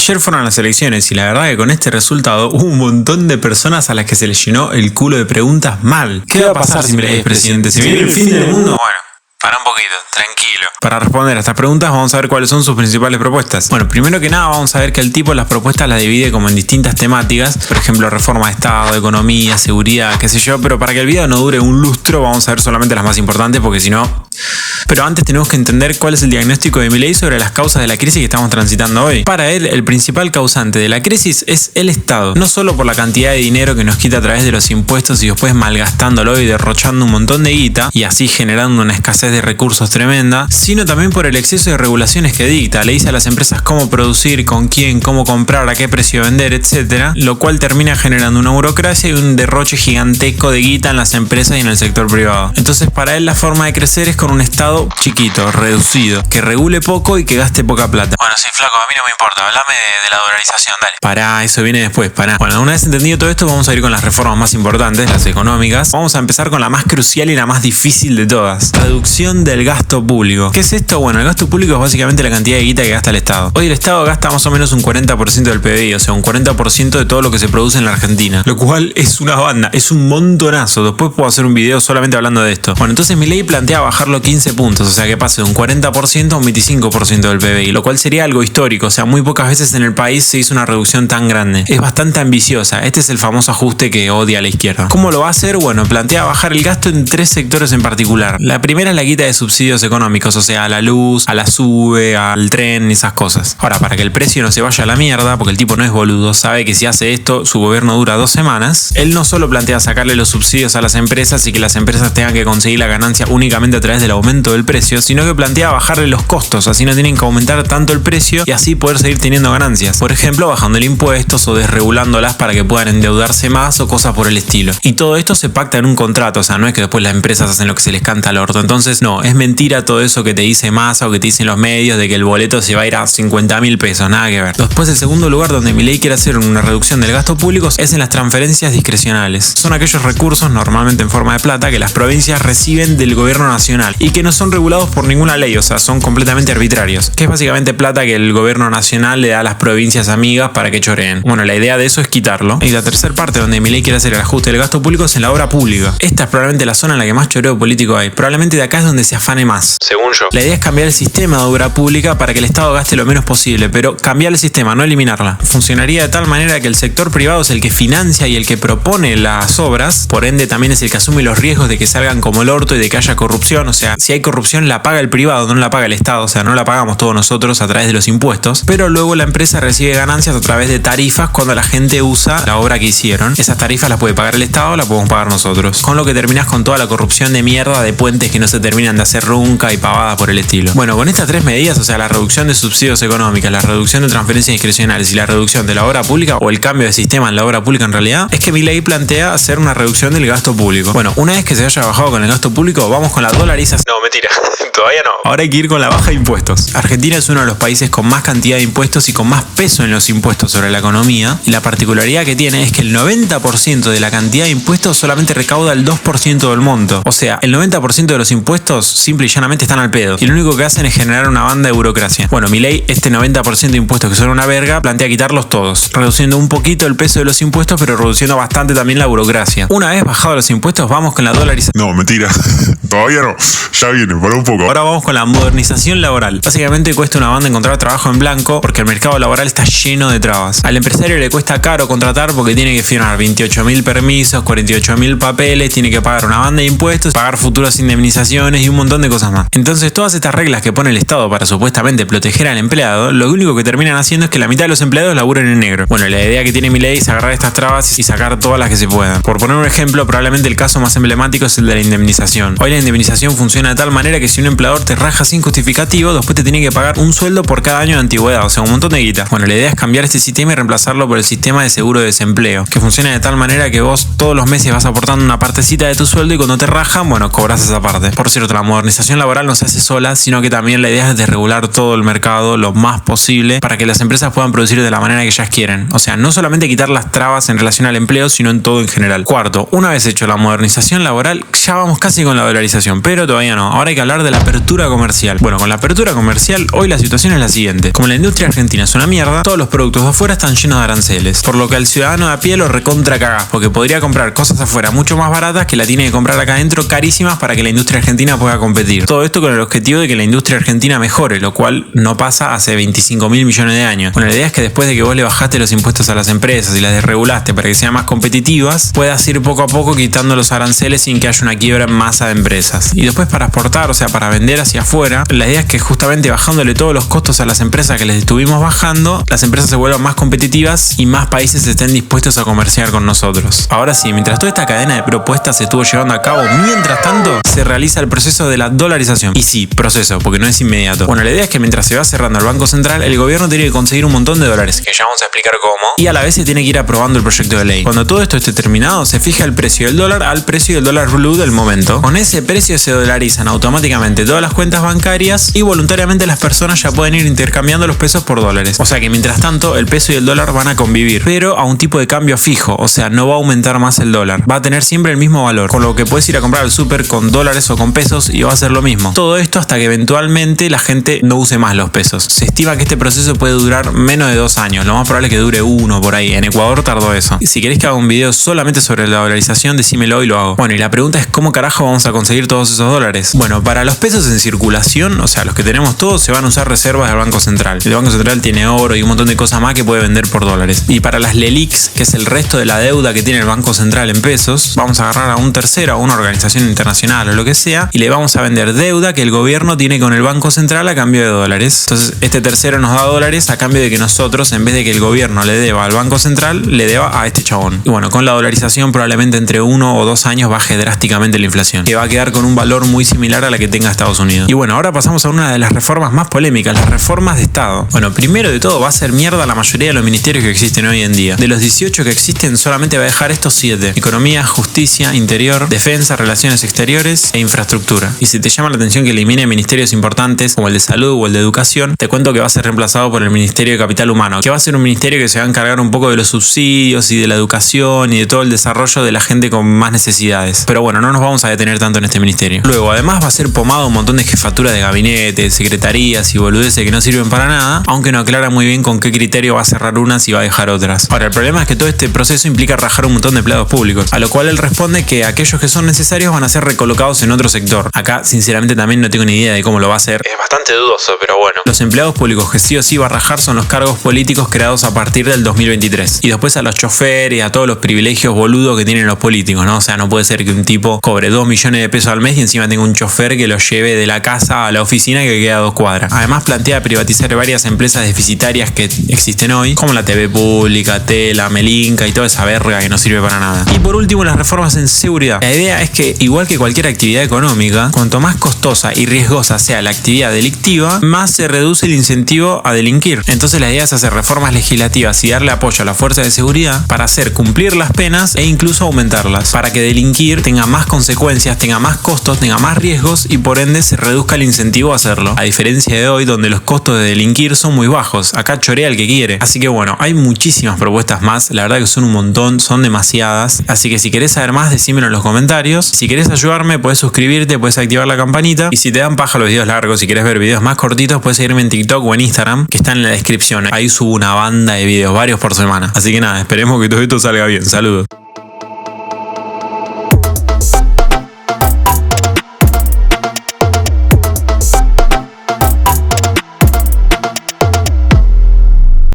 Ayer fueron las elecciones y la verdad que con este resultado hubo un montón de personas a las que se les llenó el culo de preguntas mal. ¿Qué va a pasar si Milei es presidente? ¿Se viene el fin del mundo? Bueno, para un poquito, tranquilo. Para responder a estas preguntas vamos a ver cuáles son sus principales propuestas. Bueno, primero que nada vamos a ver que el tipo las propuestas las divide como en distintas temáticas. Por ejemplo, reforma de Estado, economía, seguridad, qué sé yo. Pero para que el video no dure un lustro vamos a ver solamente las más importantes porque si no... Pero antes tenemos que entender cuál es el diagnóstico de Milei sobre las causas de la crisis que estamos transitando hoy. Para él, el principal causante de la crisis es el Estado. No solo por la cantidad de dinero que nos quita a través de los impuestos y después malgastándolo y derrochando un montón de guita y así generando una escasez de recursos tremenda, sino también por el exceso de regulaciones que dicta. Le dice a las empresas cómo producir, con quién, cómo comprar, a qué precio vender, etc. Lo cual termina generando una burocracia y un derroche gigantesco de guita en las empresas y en el sector privado. Entonces para él la forma de crecer es con un Estado chiquito, reducido, que regule poco y que gaste poca plata. Bueno, sí, flaco, a mí no me importa, hablame de la dolarización, dale. Pará, eso viene después, pará. Bueno, una vez entendido todo esto, vamos a ir con las reformas más importantes, las económicas. Vamos a empezar con la más crucial y la más difícil de todas. Reducción del gasto público. ¿Qué es esto? Bueno, el gasto público es básicamente la cantidad de guita que gasta el Estado. Hoy el Estado gasta más o menos un 40% del PBI, o sea, un 40% de todo lo que se produce en la Argentina. Lo cual es una banda, es un montonazo. Después puedo hacer un video solamente hablando de esto. Bueno, entonces Milei plantea bajarlo 15 puntos, o sea que pase de un 40% a un 25% del PBI, lo cual sería algo histórico, o sea, muy pocas veces en el país se hizo una reducción tan grande. Es bastante ambiciosa, este es el famoso ajuste que odia la izquierda. ¿Cómo lo va a hacer? Bueno, plantea bajar el gasto en 3 sectores en particular. La primera es la quita de subsidios económicos, o sea, a la luz, a la SUBE, al tren, esas cosas. Ahora, para que el precio no se vaya a la mierda, porque el tipo no es boludo, sabe que si hace esto, su gobierno dura 2 semanas, él no solo plantea sacarle los subsidios a las empresas y que las empresas tengan que conseguir la ganancia únicamente a través del aumento del precio, sino que plantea bajarle los costos, así no tienen que aumentar tanto el precio y así poder seguir teniendo ganancias. Por ejemplo, bajando el impuestos o desregulándolas para que puedan endeudarse más o cosas por el estilo. Y todo esto se pacta en un contrato, o sea, no es que después las empresas hacen lo que se les canta al orto. Entonces, no, es mentira todo eso que te dice Massa o que te dicen los medios de que el boleto se va a ir a 50.000 pesos, nada que ver. Después, el segundo lugar donde Milei quiere hacer una reducción del gasto público es en las transferencias discrecionales. Son aquellos recursos, normalmente en forma de plata, que las provincias reciben del gobierno nacional y que no son regulados por ninguna ley, o sea, son completamente arbitrarios, que es básicamente plata que el gobierno nacional le da a las provincias amigas para que choreen. Bueno, la idea de eso es quitarlo. Y la tercera parte donde Milei quiere hacer el ajuste del gasto público es en la obra pública. Esta es probablemente la zona en la que más choreo político hay. Probablemente de acá es donde se afane más. Según yo. La idea es cambiar el sistema de obra pública para que el Estado gaste lo menos posible, pero cambiar el sistema, no eliminarla. Funcionaría de tal manera que el sector privado es el que financia y el que propone las obras, por ende también es el que asume los riesgos de que salgan como el orto y de que haya corrupción. O sea, si hay corrupción la paga el privado, no la paga el Estado, o sea, no la pagamos todos nosotros a través de los impuestos, pero luego la empresa recibe ganancias a través de tarifas cuando la gente usa la obra que hicieron. Esas tarifas las puede pagar el Estado o las podemos pagar nosotros, con lo que terminás con toda la corrupción de mierda de puentes que no se terminan de hacer nunca y pavadas por el estilo. Bueno, con estas 3 medidas, o sea, la reducción de subsidios económicos, la reducción de transferencias discrecionales y la reducción de la obra pública, o el cambio de sistema en la obra pública en realidad, es que Milei plantea hacer una reducción del gasto público. Bueno, una vez que se haya bajado con el gasto público, vamos con la dolarización. No, mentira, todavía no. Ahora hay que ir con la baja de impuestos. Argentina es uno de los países con más cantidad de impuestos y con más peso en los impuestos sobre la economía. Y la particularidad que tiene es que el 90% de la cantidad de impuestos solamente recauda el 2% del monto. O sea, el 90% de los impuestos simple y llanamente están al pedo. Y lo único que hacen es generar una banda de burocracia. Bueno, Milei, este 90% de impuestos que son una verga, plantea quitarlos todos, reduciendo un poquito el peso de los impuestos, pero reduciendo bastante también la burocracia. Una vez bajados los impuestos, vamos con la dolarización. No, mentira. Todavía no. Ya viene, por un poco. Ahora vamos con la modernización laboral. Básicamente cuesta una banda encontrar trabajo en blanco porque el mercado laboral está lleno de trabas. Al empresario le cuesta caro contratar porque tiene que firmar 28.000 permisos, 48.000 papeles, tiene que pagar una banda de impuestos, pagar futuras indemnizaciones y un montón de cosas más. Entonces todas estas reglas que pone el Estado para supuestamente proteger al empleado, lo único que terminan haciendo es que la mitad de los empleados laburen en negro. Bueno, la idea que tiene Milei es agarrar estas trabas y sacar todas las que se puedan. Por poner un ejemplo, probablemente el caso más emblemático es el de la indemnización. Hoy la indemnización funciona de tal manera que si un empleador te raja sin justificativo, después te tiene que pagar un sueldo por cada año de antigüedad, o sea, un montón de guita. Bueno, la idea es cambiar este sistema y reemplazarlo por el sistema de seguro de desempleo, que funciona de tal manera que vos todos los meses vas aportando una partecita de tu sueldo y cuando te rajan, bueno, cobras esa parte. Por cierto, la modernización laboral no se hace sola, sino que también la idea es desregular todo el mercado lo más posible para que las empresas puedan producir de la manera que ellas quieren. O sea, no solamente quitar las trabas en relación al empleo, sino en todo en general. Cuarto, una vez hecho la modernización laboral, ya vamos casi con la dolarización. dolarización, pero todavía no. Ahora hay que hablar de la apertura comercial. Bueno, con la apertura comercial, hoy la situación es la siguiente. Como la industria argentina es una mierda, todos los productos de afuera están llenos de aranceles, por lo que al ciudadano de a pie lo recontra cagás, porque podría comprar cosas afuera mucho más baratas que la tiene que comprar acá adentro carísimas para que la industria argentina pueda competir. Todo esto con el objetivo de que la industria argentina mejore, lo cual no pasa hace 25.000 millones de años. Bueno, la idea es que después de que vos le bajaste los impuestos a las empresas y las desregulaste para que sean más competitivas, puedas ir poco a poco quitando los aranceles sin que haya una quiebra en masa de empresas. Y después para exportar, o sea, para vender hacia afuera, la idea es que justamente bajándole todos los costos a las empresas que les estuvimos bajando, las empresas se vuelvan más competitivas y más países estén dispuestos a comerciar con nosotros. Ahora sí, mientras toda esta cadena de propuestas se estuvo llevando a cabo, mientras tanto se realiza el proceso de la dolarización. Y sí, proceso, porque no es inmediato. Bueno, la idea es que mientras se va cerrando el Banco Central, el gobierno tiene que conseguir un montón de dólares, que ya vamos a explicar cómo, y a la vez se tiene que ir aprobando el proyecto de ley. Cuando todo esto esté terminado, se fija el precio del dólar al precio del dólar blue del momento. Con ese precio se dolarizan automáticamente todas las cuentas bancarias y voluntariamente las personas ya pueden ir intercambiando los pesos por dólares. O sea que mientras tanto el peso y el dólar van a convivir, pero a un tipo de cambio fijo, o sea, no va a aumentar más el dólar. Va a tener siempre el mismo valor, con lo que puedes ir a comprar al súper con dólares o con pesos y va a ser lo mismo. Todo esto hasta que eventualmente la gente no use más los pesos. Se estima que este proceso puede durar menos de 2 años, lo más probable es que dure 1 por ahí. En Ecuador tardó eso. Si querés que haga un video solamente sobre la dolarización, decímelo y lo hago. Bueno, y la pregunta es ¿cómo carajo vamos a conseguir todos esos dólares? Bueno, para los pesos en circulación, o sea, los que tenemos todos, se van a usar reservas del Banco Central. El Banco Central tiene oro y un montón de cosas más que puede vender por dólares. Y para las LELIQs, que es el resto de la deuda que tiene el Banco Central en pesos, vamos a agarrar a un tercero, a una organización internacional o lo que sea, y le vamos a vender deuda que el gobierno tiene con el Banco Central a cambio de dólares. Entonces, este tercero nos da dólares a cambio de que nosotros, en vez de que el gobierno le deba al Banco Central, le deba a este chabón. Y bueno, con la dolarización probablemente entre 1 o 2 años baje drásticamente la inflación, que va a quedar con un valor muy similar a la que tenga Estados Unidos. Y bueno, ahora pasamos a una de las reformas más polémicas, las reformas de Estado. Bueno, primero de todo va a ser mierda la mayoría de los ministerios que existen hoy en día. De los 18 que existen, solamente va a dejar estos 7: Economía, Justicia, Interior, Defensa, Relaciones Exteriores e Infraestructura. Y si te llama la atención que elimine ministerios importantes como el de Salud o el de Educación, te cuento que va a ser reemplazado por el Ministerio de Capital Humano, que va a ser un ministerio que se va a encargar un poco de los subsidios y de la educación y de todo el desarrollo de la gente con más necesidades. Pero bueno, no nos vamos a detener tanto en este ministerio. Luego, además va a ser pomado un montón de jefaturas de gabinete, secretarías y boludeces que no sirven para nada, aunque no aclara muy bien con qué criterio va a cerrar unas y va a dejar otras. Ahora, el problema es que todo este proceso implica rajar un montón de empleados públicos, a lo cual él responde que aquellos que son necesarios van a ser recolocados en otro sector. Acá, sinceramente, también no tengo ni idea de cómo lo va a hacer. Es bastante dudoso, pero bueno. Los empleados públicos que sí o sí va a rajar son los cargos políticos creados a partir del 2023. Y después a los choferes y a todos los privilegios boludos que tienen los políticos, ¿no? O sea, no puede ser que un tipo cobre 2 millones de pesos al mes y encima tenga un chofer que lo lleve de la casa a la oficina que queda a 2 cuadras. Además plantea privatizar varias empresas deficitarias que existen hoy, como la TV Pública, Tela, Melinka y toda esa verga que no sirve para nada. Y por último, las reformas en seguridad. La idea es que, igual que cualquier actividad económica, cuanto más costosa y riesgosa sea la actividad delictiva, más se reduce el incentivo a delinquir. Entonces la idea es hacer reformas legislativas y darle apoyo a la fuerza de seguridad para hacer cumplir las penas e incluso aumentarlas, para que delinquir tenga más consecuencias, tenga más costos, tenga más riesgos y por ende se reduzca el incentivo a hacerlo. A diferencia de hoy, donde los costos de delinquir son muy bajos. Acá chorea el que quiere. Así que bueno, hay muchísimas propuestas más. La verdad que son un montón, son demasiadas. Así que si querés saber más, decímelo en los comentarios. Si querés ayudarme, puedes suscribirte, puedes activar la campanita. Y si te dan paja los videos largos, si querés ver videos más cortitos, puedes seguirme en TikTok o en Instagram, que están en la descripción. Ahí subo una banda de videos, varios por semana. Así que nada, esperemos que todo esto salga bien. Saludos.